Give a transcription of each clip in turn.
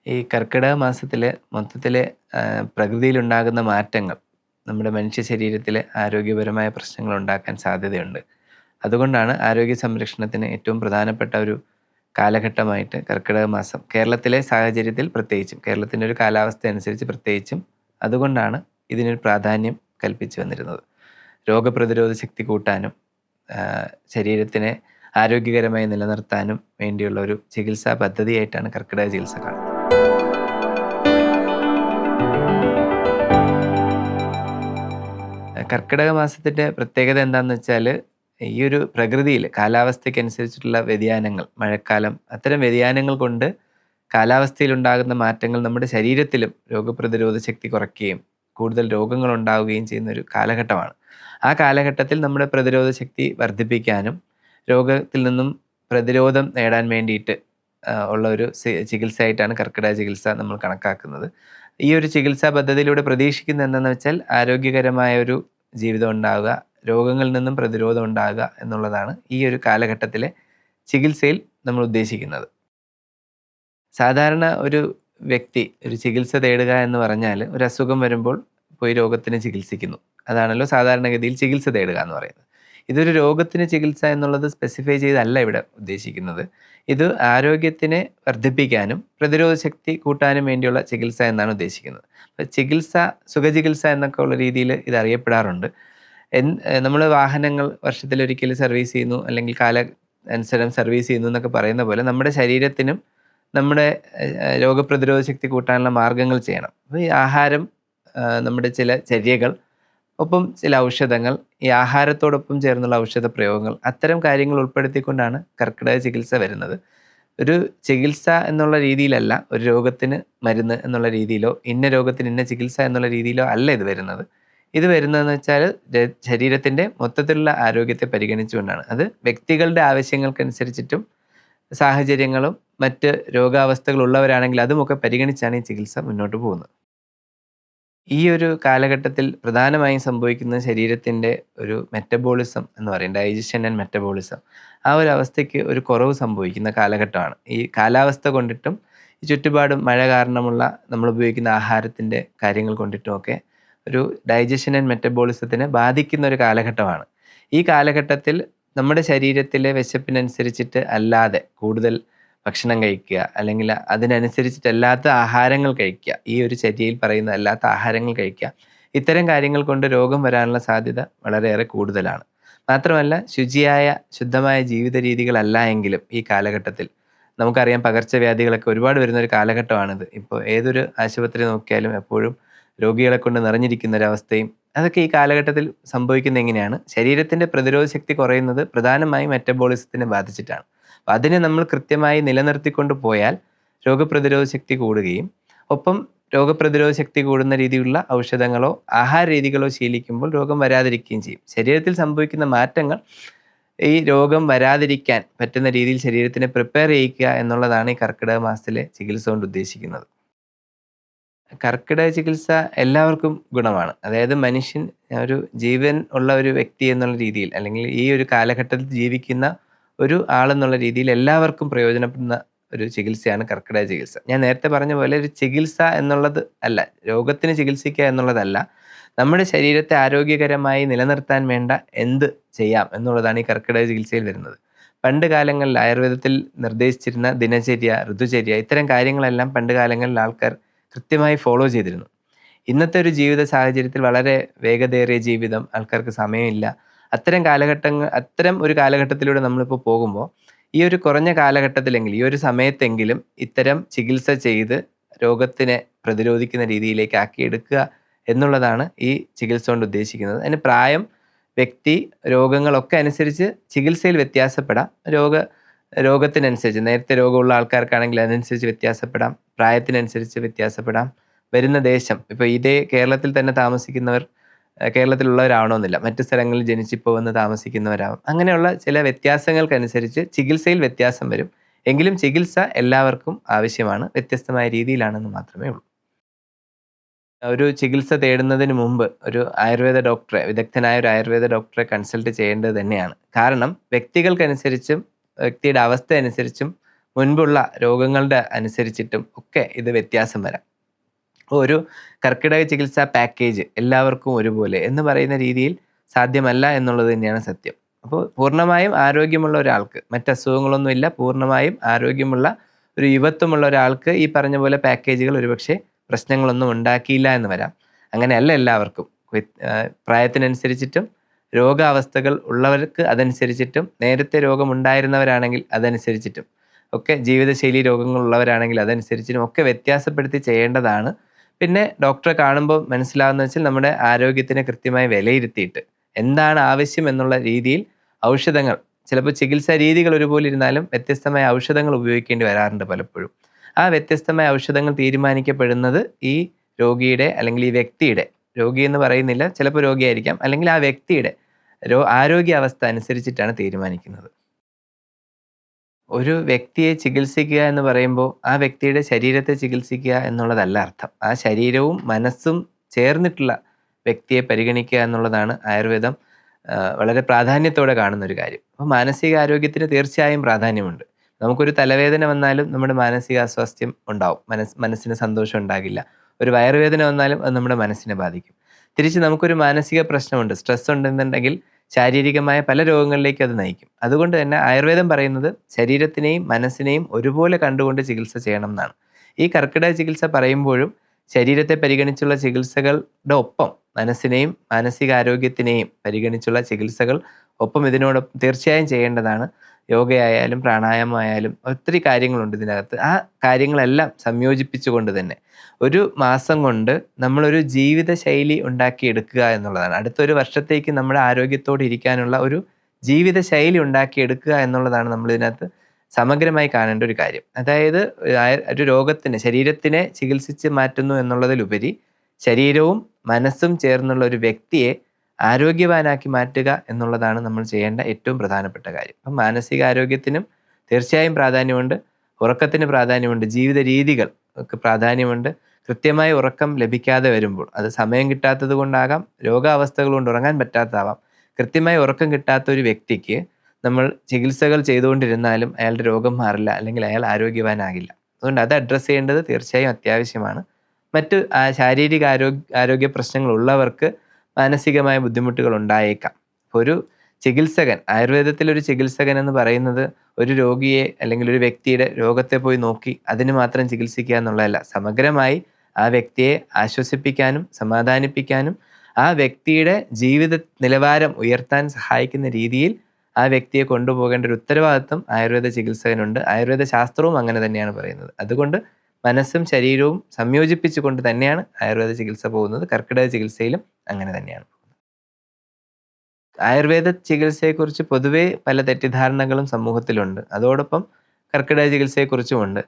ഈ കർക്കിടക മാസത്തില് മൊത്തത്തില് പ്രകൃതിയിലുണ്ടാകുന്ന മാറ്റങ്ങൾ നമ്മുടെ മനുഷ്യ ശരീരത്തില് ആരോഗ്യപരമായ പ്രശ്നങ്ങൾ ഉണ്ടാക്കാൻ സാധ്യതയുണ്ട്. അതുകൊണ്ടാണ് ആരോഗ്യ സംരക്ഷണത്തിന് ഏറ്റവും പ്രധാനപ്പെട്ട ഒരു കാലഘട്ടമായിട്ട് കർക്കിടക മാസം കേരളത്തിലെ സാഹചര്യത്തിൽ പ്രത്യേകിച്ചും കേരളത്തിൻ്റെ ഒരു കാലാവസ്ഥ അനുസരിച്ച് പ്രത്യേകിച്ചും അതുകൊണ്ടാണ് ഇതിനൊരു പ്രാധാന്യം കൽപ്പിച്ചു വന്നിരുന്നത്. രോഗപ്രതിരോധ ശക്തി കൂട്ടാനും ശരീരത്തിനെ ആരോഗ്യകരമായി നിലനിർത്താനും വേണ്ടിയുള്ള ഒരു ചികിത്സാ പദ്ധതിയായിട്ടാണ് കർക്കിടക ചികിത്സ കാണുന്നത്. കർക്കിടക മാസത്തിൻ്റെ പ്രത്യേകത എന്താണെന്ന് വെച്ചാൽ ഈ ഒരു പ്രകൃതിയിൽ കാലാവസ്ഥയ്ക്കനുസരിച്ചിട്ടുള്ള വ്യതിയാനങ്ങൾ, മഴക്കാലം, അത്തരം വ്യതിയാനങ്ങൾ കൊണ്ട് കാലാവസ്ഥയിലുണ്ടാകുന്ന മാറ്റങ്ങൾ നമ്മുടെ ശരീരത്തിലും രോഗപ്രതിരോധ ശക്തി കുറയ്ക്കുകയും കൂടുതൽ രോഗങ്ങൾ ഉണ്ടാവുകയും ചെയ്യുന്ന ഒരു കാലഘട്ടമാണ്. ആ കാലഘട്ടത്തിൽ നമ്മുടെ പ്രതിരോധ ശക്തി വർദ്ധിപ്പിക്കാനും രോഗത്തിൽ നിന്നും പ്രതിരോധം നേടാൻ വേണ്ടിയിട്ട് ഉള്ള ഒരു ചികിത്സയായിട്ടാണ് കർക്കിടക ചികിത്സ നമ്മൾ കണക്കാക്കുന്നത്. ഈ ഒരു ചികിത്സാ പദ്ധതിയിലൂടെ പ്രതീക്ഷിക്കുന്നത് എന്താണെന്ന് വെച്ചാൽ ആരോഗ്യകരമായ ഒരു ജീവിതം ഉണ്ടാവുക, രോഗങ്ങളിൽ നിന്നും പ്രതിരോധം ഉണ്ടാകുക എന്നുള്ളതാണ് ഈ ഒരു കാലഘട്ടത്തിലെ ചികിത്സയിൽ നമ്മൾ ഉദ്ദേശിക്കുന്നത്. സാധാരണ ഒരു വ്യക്തി ഒരു ചികിത്സ തേടുക എന്ന് പറഞ്ഞാൽ ഒരു അസുഖം വരുമ്പോൾ പോയി രോഗത്തിന് ചികിത്സിക്കുന്നു. അതാണല്ലോ സാധാരണഗതിയിൽ ചികിത്സ തേടുക എന്ന് പറയുന്നത്. ഇതൊരു രോഗത്തിന് ചികിത്സ എന്നുള്ളത് സ്പെസിഫൈ ചെയ്തല്ല ഇവിടെ ഉദ്ദേശിക്കുന്നത്. ഇത് ആരോഗ്യത്തിനെ വർദ്ധിപ്പിക്കാനും പ്രതിരോധ ശക്തി കൂട്ടാനും വേണ്ടിയുള്ള ചികിത്സ എന്നാണ് ഉദ്ദേശിക്കുന്നത്. അപ്പോൾ ചികിത്സ, സുഖചികിത്സ എന്നൊക്കെ ഉള്ള രീതിയിൽ ഇത് അറിയപ്പെടാറുണ്ട്. നമ്മൾ വാഹനങ്ങൾ വർഷത്തിലൊരിക്കൽ സർവീസ് ചെയ്യുന്നു, അല്ലെങ്കിൽ കാലാനുസരണം സർവീസ് ചെയ്യുന്നു എന്നൊക്കെ പറയുന്ന പോലെ നമ്മുടെ ശരീരത്തിനും നമ്മുടെ രോഗപ്രതിരോധ ശക്തി കൂട്ടാനുള്ള മാർഗ്ഗങ്ങൾ ചെയ്യണം. അപ്പോൾ ഈ ആഹാരം, നമ്മുടെ ചില ചര്യകൾ, ഒപ്പം ചില ഔഷധങ്ങൾ, ഈ ആഹാരത്തോടൊപ്പം ചേർന്നുള്ള ഔഷധ പ്രയോഗങ്ങൾ, അത്തരം കാര്യങ്ങൾ ഉൾപ്പെടുത്തിക്കൊണ്ടാണ് കർക്കിടക ചികിത്സ വരുന്നത്. ഒരു ചികിത്സ എന്നുള്ള രീതിയിലല്ല, ഒരു രോഗത്തിന് മരുന്ന് എന്നുള്ള രീതിയിലോ ഇന്ന രോഗത്തിന് ഇന്ന ചികിത്സ എന്നുള്ള രീതിയിലോ അല്ല ഇത് വരുന്നത്. ഇത് വരുന്നതെന്ന് വെച്ചാൽ ശരീരത്തിൻ്റെ മൊത്തത്തിലുള്ള ആരോഗ്യത്തെ പരിഗണിച്ചുകൊണ്ടാണ്. അത് വ്യക്തികളുടെ ആവശ്യങ്ങൾക്കനുസരിച്ചിട്ടും സാഹചര്യങ്ങളും മറ്റ് രോഗാവസ്ഥകളുള്ളവരാണെങ്കിൽ അതുമൊക്കെ പരിഗണിച്ചാണ് ഈ ചികിത്സ മുന്നോട്ട് പോകുന്നത്. ഈ ഒരു കാലഘട്ടത്തിൽ പ്രധാനമായും സംഭവിക്കുന്നത് ശരീരത്തിൻ്റെ ഒരു മെറ്റബോളിസം എന്ന് പറയും, ഡൈജഷൻ ആൻഡ് മെറ്റബോളിസം. ആ ഒരു അവസ്ഥയ്ക്ക് ഒരു കുറവ് സംഭവിക്കുന്ന കാലഘട്ടമാണ്. ഈ കാലാവസ്ഥ കൊണ്ടിട്ടും ഈ ചുറ്റുപാടും മഴ കാരണമുള്ള നമ്മൾ ഉപയോഗിക്കുന്ന ആഹാരത്തിൻ്റെ കാര്യങ്ങൾ കൊണ്ടിട്ടുമൊക്കെ ഒരു ഡൈജഷൻ ആൻഡ് മെറ്റബോളിസത്തിനെ ബാധിക്കുന്ന ഒരു കാലഘട്ടമാണ്. ഈ കാലഘട്ടത്തിൽ നമ്മുടെ ശരീരത്തിലെ വിശപ്പിനനുസരിച്ചിട്ട് അല്ലാതെ കൂടുതൽ ഭക്ഷണം കഴിക്കുക, അല്ലെങ്കിൽ അതിനനുസരിച്ചിട്ടല്ലാത്ത ആഹാരങ്ങൾ കഴിക്കുക, ഈ ഒരു ചര്യയിൽ പറയുന്ന അല്ലാത്ത ആഹാരങ്ങൾ കഴിക്കുക, ഇത്തരം കാര്യങ്ങൾ കൊണ്ട് രോഗം വരാനുള്ള സാധ്യത വളരെയേറെ കൂടുതലാണ്. മാത്രമല്ല, ശുചിയായ ശുദ്ധമായ ജീവിത രീതികളല്ല എങ്കിലും ഈ കാലഘട്ടത്തിൽ നമുക്കറിയാം, പകർച്ചവ്യാധികളൊക്കെ ഒരുപാട് വരുന്നൊരു കാലഘട്ടമാണിത്. ഇപ്പോൾ ഏതൊരു ആശുപത്രി നോക്കിയാലും എപ്പോഴും രോഗികളെ കൊണ്ട് നിറഞ്ഞിരിക്കുന്ന ഒരവസ്ഥയും അതൊക്കെ ഈ കാലഘട്ടത്തിൽ സംഭവിക്കുന്നത് എങ്ങനെയാണ്? ശരീരത്തിൻ്റെ പ്രതിരോധ ശക്തി കുറയുന്നത് പ്രധാനമായും മെറ്റബോളിസത്തിനെ ബാധിച്ചിട്ടാണ്. അപ്പം അതിനെ നമ്മൾ കൃത്യമായി നിലനിർത്തിക്കൊണ്ട് പോയാൽ രോഗപ്രതിരോധ ശക്തി കൂടുകയും ഒപ്പം രോഗപ്രതിരോധ ശക്തി കൂടുന്ന രീതിയിലുള്ള ഔഷധങ്ങളോ ആഹാര രീതികളോ ശീലിക്കുമ്പോൾ രോഗം വരാതിരിക്കുകയും ചെയ്യും. ശരീരത്തിൽ സംഭവിക്കുന്ന മാറ്റങ്ങൾ ഈ രോഗം വരാതിരിക്കാൻ പറ്റുന്ന രീതിയിൽ ശരീരത്തിനെ പ്രിപ്പയർ ചെയ്യിക്കുക എന്നുള്ളതാണ് ഈ കർക്കിടക മാസത്തിലെ ചികിത്സ കൊണ്ട് ഉദ്ദേശിക്കുന്നത്. കർക്കിടക ചികിത്സ എല്ലാവർക്കും ഗുണമാണ്. അതായത് മനുഷ്യൻ ഒരു ജീവൻ ഉള്ള ഒരു വ്യക്തി എന്നുള്ള രീതിയിൽ, അല്ലെങ്കിൽ ഈ ഒരു കാലഘട്ടത്തിൽ ജീവിക്കുന്ന ഒരു ആളെന്നുള്ള രീതിയിൽ എല്ലാവർക്കും പ്രയോജനപ്പെടുന്ന ഒരു ചികിത്സയാണ് കർക്കിടക ചികിത്സ. ഞാൻ നേരത്തെ പറഞ്ഞ പോലെ ഒരു ചികിത്സ എന്നുള്ളത് അല്ല, രോഗത്തിന് ചികിത്സിക്കുക എന്നുള്ളതല്ല, നമ്മുടെ ശരീരത്തെ ആരോഗ്യകരമായി നിലനിർത്താൻ വേണ്ട എന്ത് ചെയ്യാം എന്നുള്ളതാണ് ഈ കർക്കിടക ചികിത്സയിൽ വരുന്നത്. പണ്ട് കാലങ്ങളിൽ ആയുർവേദത്തിൽ നിർദ്ദേശിച്ചിരുന്ന ദിനചര്യ, ഋതുചര്യ, ഇത്തരം കാര്യങ്ങളെല്ലാം പണ്ട് കാലങ്ങളിൽ ആൾക്കാർ കൃത്യമായി ഫോളോ ചെയ്തിരുന്നു. ഇന്നത്തെ ഒരു ജീവിത സാഹചര്യത്തിൽ വളരെ വേഗതയേറിയ ജീവിതം, ആൾക്കാർക്ക് സമയമില്ല. അത്തരം ഒരു കാലഘട്ടത്തിലൂടെ നമ്മളിപ്പോൾ പോകുമ്പോൾ ഈ ഒരു കുറഞ്ഞ കാലഘട്ടത്തിലെങ്കിലും, ഈ ഒരു സമയത്തെങ്കിലും ഇത്തരം ചികിത്സ ചെയ്ത് രോഗത്തിനെ പ്രതിരോധിക്കുന്ന രീതിയിലേക്ക് ആക്കിയെടുക്കുക എന്നുള്ളതാണ് ഈ ചികിത്സ കൊണ്ട് ഉദ്ദേശിക്കുന്നത്. അതിന് പ്രായം, വ്യക്തി, രോഗങ്ങളൊക്കെ അനുസരിച്ച് ചികിത്സയിൽ വ്യത്യാസപ്പെടാം. രോഗത്തിനനുസരിച്ച്, നേരത്തെ രോഗമുള്ള ആൾക്കാർക്കാണെങ്കിൽ അതിനനുസരിച്ച് വ്യത്യാസപ്പെടാം, പ്രായത്തിനനുസരിച്ച് വ്യത്യാസപ്പെടാം, വരുന്ന ദേശം, ഇപ്പോൾ ഇതേ കേരളത്തിൽ തന്നെ താമസിക്കുന്നവർ കേരളത്തിലുള്ളവരാവണമെന്നില്ല, മറ്റു സ്ഥലങ്ങളിൽ ജനിച്ചിപ്പോൾ വന്ന് താമസിക്കുന്നവരാവും. അങ്ങനെയുള്ള ചില വ്യത്യാസങ്ങൾക്കനുസരിച്ച് ചികിത്സയിൽ വ്യത്യാസം വരും. എങ്കിലും ചികിത്സ എല്ലാവർക്കും ആവശ്യമാണ്, വ്യത്യസ്തമായ രീതിയിലാണെന്ന് മാത്രമേ ഉള്ളൂ. ഒരു ചികിത്സ തേടുന്നതിന് മുമ്പ് ഒരു ആയുർവേദ ഡോക്ടറെ, വിദഗ്ധനായ ഒരു ആയുർവേദ ഡോക്ടറെ കൺസൾട്ട് ചെയ്യേണ്ടത് തന്നെയാണ്. കാരണം വ്യക്തികൾക്കനുസരിച്ചും വ്യക്തിയുടെ അവസ്ഥ അനുസരിച്ചും മുൻപുള്ള രോഗങ്ങളുടെ അനുസരിച്ചിട്ടും ഒക്കെ ഇത് വ്യത്യാസം വരാം. ഒരു കർക്കിടക ചികിത്സാ പാക്കേജ് എല്ലാവർക്കും ഒരുപോലെ എന്ന് പറയുന്ന രീതിയിൽ സാധ്യമല്ല എന്നുള്ളത് തന്നെയാണ് സത്യം. അപ്പോൾ പൂർണ്ണമായും ആരോഗ്യമുള്ള ഒരാൾക്ക്, മറ്റസുഖങ്ങളൊന്നുമില്ല, പൂർണ്ണമായും ആരോഗ്യമുള്ള ഒരു യുവത്വമുള്ള ഒരാൾക്ക് ഈ പറഞ്ഞ പോലെ പാക്കേജുകൾ ഒരുപക്ഷെ പ്രശ്നങ്ങളൊന്നും ഉണ്ടാക്കിയില്ല എന്ന് വരാം. അങ്ങനെയല്ല എല്ലാവർക്കും. പ്രായത്തിനനുസരിച്ചിട്ടും രോഗാവസ്ഥകൾ ഉള്ളവർക്ക് അതനുസരിച്ചിട്ടും, നേരത്തെ രോഗമുണ്ടായിരുന്നവരാണെങ്കിൽ അതനുസരിച്ചിട്ടും ഒക്കെ, ജീവിതശൈലി രോഗങ്ങളുള്ളവരാണെങ്കിൽ അതനുസരിച്ചിട്ടും ഒക്കെ വ്യത്യാസപ്പെടുത്തി ചെയ്യേണ്ടതാണ്. പിന്നെ ഡോക്ടറെ കാണുമ്പോൾ മനസ്സിലാവുന്ന വെച്ചാൽ നമ്മുടെ ആരോഗ്യത്തിനെ കൃത്യമായി വിലയിരുത്തിയിട്ട് എന്താണ് ആവശ്യം എന്നുള്ള രീതിയിൽ ഔഷധങ്ങൾ, ചിലപ്പോൾ ചികിത്സാ രീതികൾ ഒരുപോലെ ഇരുന്നാലും വ്യത്യസ്തമായ ഔഷധങ്ങൾ ഉപയോഗിക്കേണ്ടി വരാറുണ്ട് പലപ്പോഴും. ആ വ്യത്യസ്തമായ ഔഷധങ്ങൾ തീരുമാനിക്കപ്പെടുന്നത് ഈ രോഗിയുടെ അല്ലെങ്കിൽ ഈ വ്യക്തിയുടെ, രോഗി എന്ന് പറയുന്നില്ല, ചിലപ്പോൾ രോഗിയായിരിക്കാം, അല്ലെങ്കിൽ ആ വ്യക്തിയുടെ ആരോഗ്യാവസ്ഥ അനുസരിച്ചിട്ടാണ് തീരുമാനിക്കുന്നത്. ഒരു വ്യക്തിയെ ചികിത്സിക്കുക എന്ന് പറയുമ്പോൾ ആ വ്യക്തിയുടെ ശരീരത്തെ ചികിത്സിക്കുക എന്നുള്ളതല്ല അർത്ഥം. ആ ശരീരവും മനസ്സും ചേർന്നിട്ടുള്ള വ്യക്തിയെ പരിഗണിക്കുക എന്നുള്ളതാണ് ആയുർവേദം വളരെ പ്രാധാന്യത്തോടെ കാണുന്നൊരു കാര്യം. അപ്പോൾ മാനസികാരോഗ്യത്തിന് തീർച്ചയായും പ്രാധാന്യമുണ്ട്. നമുക്കൊരു തലവേദന വന്നാലും നമ്മുടെ മാനസിക അസ്വാസ്ഥ്യം ഉണ്ടാവും, മനസ്സിന് സന്തോഷം ഉണ്ടാകില്ല. ഒരു വയറുവേദന വന്നാലും അത് നമ്മുടെ മനസ്സിനെ ബാധിക്കും. തിരിച്ച് നമുക്കൊരു മാനസിക പ്രശ്നമുണ്ട്, സ്ട്രെസ് ഉണ്ടെന്നുണ്ടെങ്കിൽ ശാരീരികമായ പല രോഗങ്ങളിലേക്ക് അത് നയിക്കും. അതുകൊണ്ട് തന്നെ ആയുർവേദം പറയുന്നത് ശരീരത്തിനെയും മനസ്സിനെയും ഒരുപോലെ കണ്ടുകൊണ്ട് ചികിത്സ ചെയ്യണം എന്നാണ്. ഈ കർക്കിടക ചികിത്സ പറയുമ്പോഴും ശരീരത്തെ പരിഗണിച്ചുള്ള ചികിത്സകളുടെ ഒപ്പം മനസ്സിനെയും മാനസികാരോഗ്യത്തിനെയും പരിഗണിച്ചുള്ള ചികിത്സകൾ ഒപ്പം ഇതിനോടൊപ്പം തീർച്ചയായും ചെയ്യേണ്ടതാണ്. യോഗയായാലും പ്രാണായാമമായാലും ഒത്തിരി കാര്യങ്ങളുണ്ട് ഇതിനകത്ത്. ആ കാര്യങ്ങളെല്ലാം സംയോജിപ്പിച്ചുകൊണ്ട് തന്നെ ഒരു മാസം കൊണ്ട് നമ്മളൊരു ജീവിതശൈലി ഉണ്ടാക്കിയെടുക്കുക എന്നുള്ളതാണ്. അടുത്തൊരു വർഷത്തേക്ക് നമ്മുടെ ആരോഗ്യത്തോടെ ഇരിക്കാനുള്ള ഒരു ജീവിതശൈലി ഉണ്ടാക്കിയെടുക്കുക എന്നുള്ളതാണ് നമ്മൾ ഇതിനകത്ത് സമഗ്രമായി കാണേണ്ട ഒരു കാര്യം. അതായത് ഒരു രോഗത്തിന്, ശരീരത്തിനെ ചികിത്സിച്ച് മാറ്റുന്നു എന്നുള്ളതിലുപരി ശരീരവും മനസ്സും ചേർന്നുള്ള ഒരു വ്യക്തിയെ ആരോഗ്യവാനാക്കി മാറ്റുക എന്നുള്ളതാണ് നമ്മൾ ചെയ്യേണ്ട ഏറ്റവും പ്രധാനപ്പെട്ട കാര്യം. അപ്പം മാനസികാരോഗ്യത്തിനും തീർച്ചയായും പ്രാധാന്യമുണ്ട്, ഉറക്കത്തിന് പ്രാധാന്യമുണ്ട്, ജീവിത രീതികൾക്ക് പ്രാധാന്യമുണ്ട്. കൃത്യമായ ഉറക്കം ലഭിക്കാതെ വരുമ്പോൾ, അത് സമയം കിട്ടാത്തത് കൊണ്ടാകാം, രോഗാവസ്ഥകൾ കൊണ്ട് ഉറങ്ങാൻ പറ്റാത്തതാവാം. കൃത്യമായി ഉറക്കം കിട്ടാത്ത ഒരു വ്യക്തിക്ക് നമ്മൾ ചികിത്സകൾ ചെയ്തുകൊണ്ടിരുന്നാലും അയാളുടെ രോഗം മാറില്ല, അല്ലെങ്കിൽ അയാൾ ആരോഗ്യവാനാകില്ല. അതുകൊണ്ട് അത് അഡ്രസ്സ് ചെയ്യേണ്ടത് തീർച്ചയായും അത്യാവശ്യമാണ്. മറ്റ് ശാരീരിക ആരോഗ്യ പ്രശ്നങ്ങൾ ഉള്ളവർക്ക് മാനസികമായ ബുദ്ധിമുട്ടുകൾ ഉണ്ടായേക്കാം. ഒരു ചികിത്സകൻ, ആയുർവേദത്തിലൊരു ചികിത്സകൻ എന്ന് പറയുന്നത് ഒരു രോഗിയെ അല്ലെങ്കിൽ ഒരു വ്യക്തിയുടെ രോഗത്തെ പോയി നോക്കി അതിന് മാത്രം ചികിത്സിക്കുക എന്നുള്ളതല്ല. സമഗ്രമായി ആ വ്യക്തിയെ ആശ്വസിപ്പിക്കാനും സമാധാനിപ്പിക്കാനും ആ വ്യക്തിയുടെ ജീവിത നിലവാരം ഉയർത്താൻ സഹായിക്കുന്ന രീതിയിൽ ആ വ്യക്തിയെ കൊണ്ടുപോകേണ്ട ഒരു ഉത്തരവാദിത്വം ആയുർവേദ ചികിത്സകനുണ്ട്. ആയുർവേദ ശാസ്ത്രവും അങ്ങനെ തന്നെയാണ് പറയുന്നത്. അതുകൊണ്ട് മനസ്സും ശരീരവും സംയോജിപ്പിച്ചുകൊണ്ട് തന്നെയാണ് ആയുർവേദ ചികിത്സ പോകുന്നത്. കർക്കിടക ചികിത്സയിലും അങ്ങനെ തന്നെയാണ്. ആയുർവേദ ചികിത്സയെക്കുറിച്ച് പൊതുവേ പല തെറ്റിദ്ധാരണകളും സമൂഹത്തിലുണ്ട്. അതോടൊപ്പം കർക്കിടക ചികിത്സയെക്കുറിച്ചുമുണ്ട്.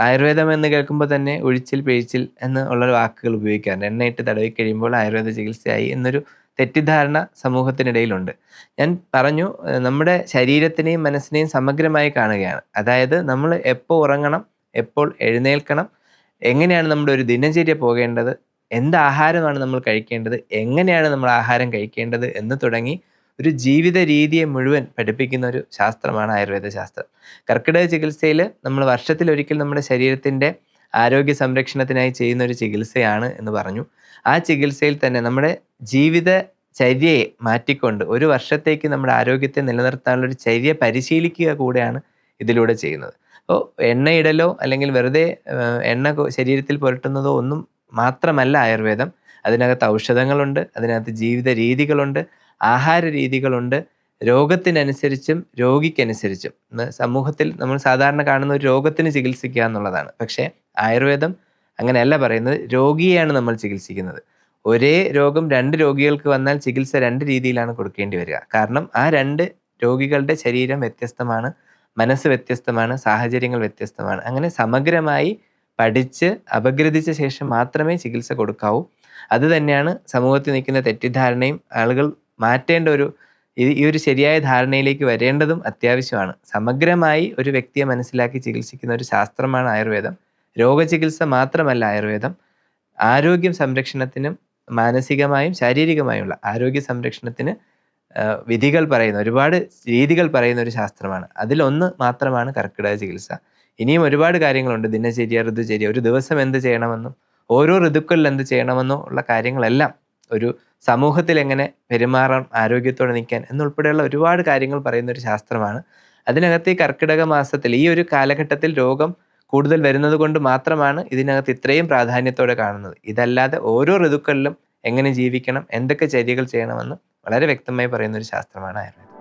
ആയുർവേദം എന്ന് കേൾക്കുമ്പോൾ തന്നെ ഒഴിച്ചിൽ പിഴിച്ചിൽ എന്ന് ഉള്ള വാക്കുകൾ ഉപയോഗിക്കാറുണ്ട്. എണ്ണയിട്ട് തടവി കഴിയുമ്പോൾ ആയുർവേദ ചികിത്സയായി എന്നൊരു തെറ്റിദ്ധാരണ സമൂഹത്തിനിടയിലുണ്ട്. ഞാൻ പറഞ്ഞു, നമ്മുടെ ശരീരത്തിനെയും മനസ്സിനെയും സമഗ്രമായി കാണുകയാണ്. അതായത് നമ്മൾ എപ്പോൾ ഉറങ്ങണം, എപ്പോൾ എഴുന്നേൽക്കണം, എങ്ങനെയാണ് നമ്മുടെ ഒരു ദിനചര്യ പോകേണ്ടത്, എന്ത് ആഹാരമാണ് നമ്മൾ കഴിക്കേണ്ടത്, എങ്ങനെയാണ് നമ്മൾ ആഹാരം കഴിക്കേണ്ടത് എന്ന് തുടങ്ങി ഒരു ജീവിത രീതിയെ മുഴുവൻ പഠിപ്പിക്കുന്ന ഒരു ശാസ്ത്രമാണ് ആയുർവേദ ശാസ്ത്രം. കർക്കിടക ചികിത്സയിൽ നമ്മൾ വർഷത്തിലൊരിക്കൽ നമ്മുടെ ശരീരത്തിൻ്റെ ആരോഗ്യ സംരക്ഷണത്തിനായി ചെയ്യുന്ന ഒരു ചികിത്സയാണ് എന്ന് പറഞ്ഞു. ആ ചികിത്സയിൽ തന്നെ നമ്മുടെ ജീവിതചര്യയെ മാറ്റിക്കൊണ്ട് ഒരു വർഷത്തേക്ക് നമ്മുടെ ആരോഗ്യത്തെ നിലനിർത്താനുള്ള ഒരു ചര്യ പരിശീലിക്കുക കൂടെയാണ് ഇതിലൂടെ ചെയ്യുന്നത്. അപ്പോൾ എണ്ണയിടലോ അല്ലെങ്കിൽ വെറുതെ എണ്ണ ശരീരത്തിൽ പുരട്ടുന്നതോ ഒന്നും മാത്രമല്ല ആയുർവേദം. അതിനകത്ത് ഔഷധങ്ങളുണ്ട്, അതിനകത്ത് ജീവിത രീതികളുണ്ട്, ആഹാര രീതികളുണ്ട്. രോഗത്തിനനുസരിച്ചും രോഗിക്കനുസരിച്ചും, സമൂഹത്തിൽ നമ്മൾ സാധാരണ കാണുന്ന ഒരു രോഗത്തിന് ചികിത്സിക്കുക എന്നുള്ളതാണ്. പക്ഷേ ആയുർവേദം അങ്ങനെയല്ല പറയുന്നത്. രോഗിയെയാണ് നമ്മൾ ചികിത്സിക്കുന്നത്. ഒരേ രോഗം 2 രോഗികൾക്ക് വന്നാൽ ചികിത്സ 2 രീതിയിലാണ് കൊടുക്കേണ്ടി വരിക. കാരണം ആ 2 രോഗികളുടെ ശരീരം വ്യത്യസ്തമാണ്, മനസ്സ് വ്യത്യസ്തമാണ്, സാഹചര്യങ്ങൾ വ്യത്യസ്തമാണ്. അങ്ങനെ സമഗ്രമായി പഠിച്ച് അപഗ്രഥിച്ച ശേഷം മാത്രമേ ചികിത്സ കൊടുക്കാവൂ. അത് തന്നെയാണ് സമൂഹത്തിൽ നിൽക്കുന്ന തെറ്റിദ്ധാരണയും. ആളുകൾ മാറ്റേണ്ട ഈ ഒരു ശരിയായ ധാരണയിലേക്ക് വരേണ്ടതും അത്യാവശ്യമാണ്. സമഗ്രമായി ഒരു വ്യക്തിയെ മനസ്സിലാക്കി ചികിത്സിക്കുന്ന ഒരു ശാസ്ത്രമാണ് ആയുർവേദം. രോഗചികിത്സ മാത്രമല്ല ആയുർവേദം. ആരോഗ്യ സംരക്ഷണത്തിനും മാനസികമായും ശാരീരികമായുമുള്ള ആരോഗ്യ സംരക്ഷണത്തിന് വിധികൾ പറയുന്ന, ഒരുപാട് രീതികൾ പറയുന്ന ഒരു ശാസ്ത്രമാണ്. അതിലൊന്ന് മാത്രമാണ് കർക്കിടക ചികിത്സ. ഇനിയും ഒരുപാട് കാര്യങ്ങളുണ്ട്. ദിനചര്യ, ഋതുചര്യ, ഒരു ദിവസം എന്ത് ചെയ്യണമെന്നും ഓരോ ഋതുക്കളിൽ എന്ത് ചെയ്യണമെന്നും ഉള്ള കാര്യങ്ങളെല്ലാം, ഒരു സമൂഹത്തിൽ എങ്ങനെ പെരുമാറാൻ, ആരോഗ്യത്തോടെ നിൽക്കാൻ എന്നുൾപ്പെടെയുള്ള ഒരുപാട് കാര്യങ്ങൾ പറയുന്ന ഒരു ശാസ്ത്രമാണ്. അതിനകത്ത് ഈ കർക്കിടക മാസത്തിൽ ഈ ഒരു കാലഘട്ടത്തിൽ രോഗം കൂടുതൽ വരുന്നത് കൊണ്ട് മാത്രമാണ് ഇതിനകത്ത് ഇത്രയും പ്രാധാന്യത്തോടെ കാണുന്നത്. ഇതല്ലാതെ ഓരോ ഋതുക്കളിലും എങ്ങനെ ജീവിക്കണം, എന്തൊക്കെ ചര്യകൾ ചെയ്യണമെന്ന് വളരെ വ്യക്തമായി പറയുന്ന ഒരു ശാസ്ത്രമാണ് ആയുർവേദം.